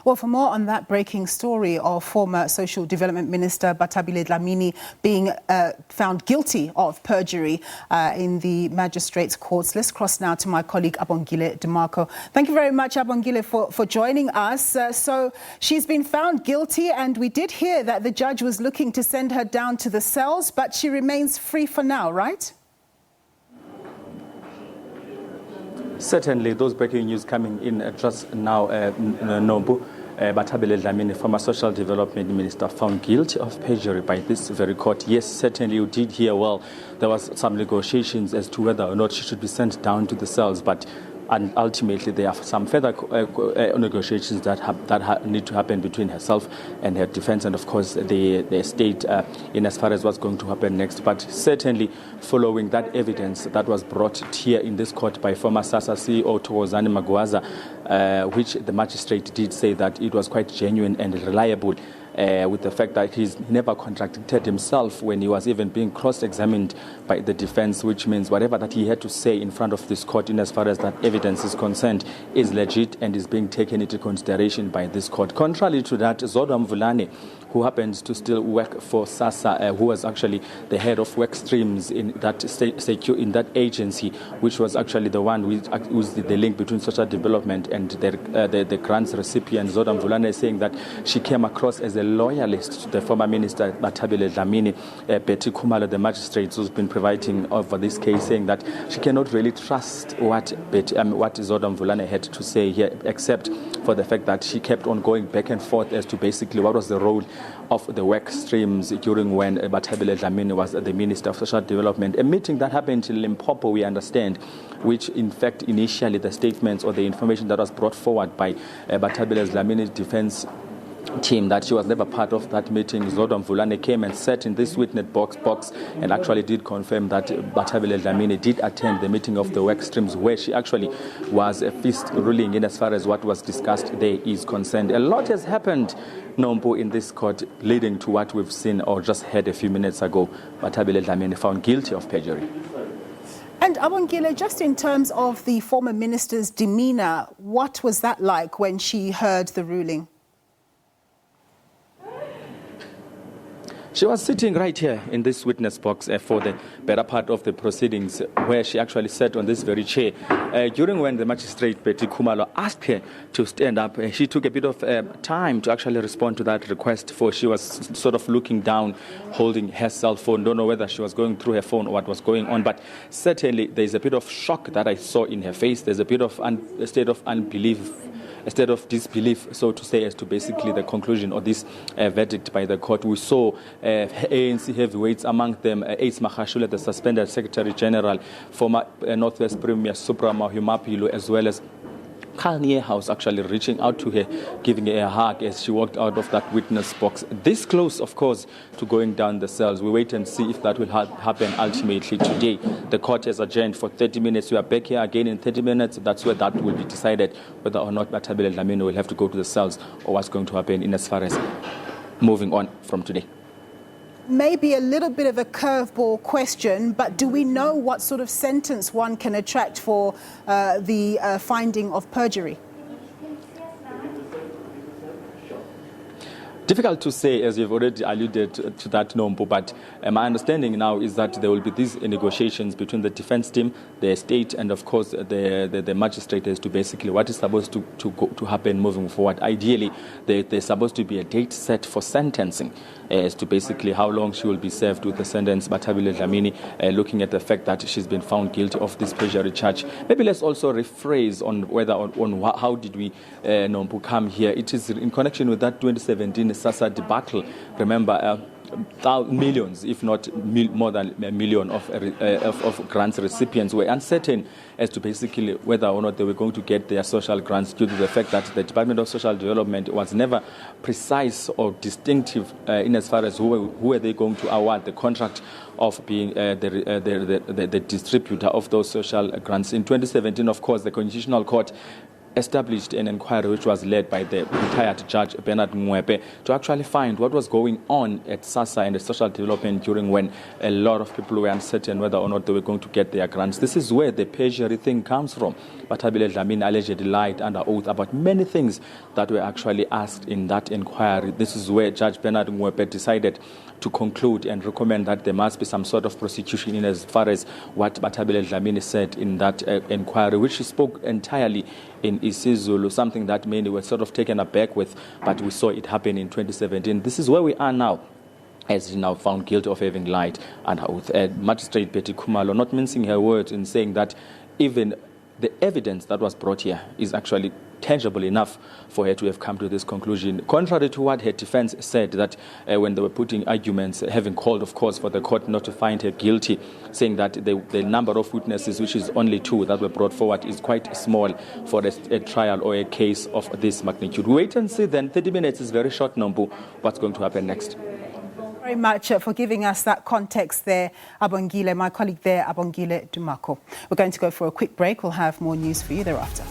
Well, for more on that breaking story of former Social Development Minister Bathabile Dlamini being found guilty of perjury in the Magistrate's courts, let's cross now to my colleague Abongile Dumako. Thank you very much, Abongile, for joining us. So she's been found guilty, and we did hear that the judge was looking to send her down to the cells, but she remains free for now, right? Certainly, those breaking news coming in just now, Nombu. Bathabile Dlamini, former Social Development Minister, found guilty of perjury by this very court. Yes, certainly you did hear well. There was some negotiations as to whether or not she should be sent down to the cells, but ultimately there are some further negotiations that need to happen between herself and her defense, and of course the state in as far as what's going to happen next. But certainly following that evidence that was brought here in this court by former SASA CEO Thokozani Magwaza, which the magistrate did say that it was quite genuine and reliable, with the fact that he's never contradicted himself when he was even being cross-examined by the defense, which means whatever that he had to say in front of this court in as far as that evidence is concerned is legit and is being taken into consideration by this court. Contrary to that, Zodwa Mvulane, who happens to still work for SASA, who was actually the head of work streams in that agency, which was actually the one who's the link between social development and the grants recipient. Zodwa Mvulane is saying that she came across as a loyalist to the former minister Bathabile Dlamini. Betty Khumalo, the magistrate who's been providing over this case, saying that she cannot really trust what Zodwa Mvulane had to say here, except for the fact that she kept on going back and forth as to basically what was the role of the work streams during when Bathabile Dlamini was the Minister of Social Development. A meeting that happened in Limpopo, we understand, which in fact initially the statements or the information that was brought forward by Bathabile Dlamini's defense team that she was never part of that meeting. Zodwa Mvulane came and sat in this witness box and actually did confirm that Bathabile Dlamini did attend the meeting of the work streams, where she actually was a fist ruling in as far as what was discussed there is concerned. A lot has happened, Nombo, in this court, leading to what we've seen or just heard a few minutes ago. Bathabile Dlamini found guilty of perjury. And Abongile, just in terms of the former minister's demeanor, what was that like when she heard the ruling? She was sitting right here in this witness box for the better part of the proceedings, where she actually sat on this very chair. During when the magistrate, Betty Khumalo, asked her to stand up, she took a bit of time to actually respond to that request, for she was sort of looking down, holding her cell phone. Don't know whether she was going through her phone or what was going on, but certainly there's a bit of shock that I saw in her face. There's a bit of a state of unbelief, a state of disbelief, so to say, as to basically the conclusion of this verdict by the court. We saw ANC heavyweights, among them Ace Magashule, the suspended Secretary General, former Northwest Premier Supra Mahumapilo, as well as Kanye House actually reaching out to her, giving her a hug as she walked out of that witness box. This close, of course, to going down the cells. We wait and see if that will happen ultimately today. The court has adjourned for 30 minutes. We are back here again in 30 minutes. That's where that will be decided, whether or not Bathabile Dlamini will have to go to the cells or what's going to happen in as far as moving on from today. Maybe a little bit of a curveball question, but do we know what sort of sentence one can attract for the finding of perjury? Difficult to say, as you've already alluded to that, Nombo, but my understanding now is that there will be these negotiations between the defense team, the state, and of course the magistrate as to basically what is supposed to happen moving forward. Ideally, there's supposed to be a date set for sentencing as to basically how long she will be served with the sentence. Bathabile Dlamini, looking at the fact that she's been found guilty of this perjury charge. Maybe let's also rephrase on whether how did we Nombo come here. It is in connection with that 2017 SASA debacle. Remember, millions, if not more than a million of grants recipients were uncertain as to basically whether or not they were going to get their social grants, due to the fact that the Department of Social Development was never precise or distinctive in as far as who were they going to award the contract of being the distributor of those social grants. In 2017, of course, the Constitutional Court established an inquiry which was led by the retired Judge Bernard Mwepe to actually find what was going on at SASSA and the social development during when a lot of people were uncertain whether or not they were going to get their grants. This is where the perjury thing comes from. Bathabile Dlamini allegedly lied under oath about many things that were actually asked in that inquiry. This is where Judge Bernard Mwepe decided to conclude and recommend that there must be some sort of prosecution in as far as what Bathabile Dlamini said in that inquiry, which he spoke entirely in isiZulu, something that many were sort of taken aback with, but we saw it happen in 2017. This is where we are now, as he now found guilty of having lied under oath. Magistrate Betty Khumalo, not mincing her words in saying that even the evidence that was brought here is actually tangible enough for her to have come to this conclusion. Contrary to what her defense said, that when they were putting arguments, having called, of course, for the court not to find her guilty, saying that the number of witnesses, which is only 2 that were brought forward, is quite small for a trial or a case of this magnitude. Wait and see then. 30 minutes is very short, Nombu. What's going to happen next? Very much for giving us that context there, Abongile, my colleague there, Abongile Dumako. We're going to go for a quick break. We'll have more news for you thereafter.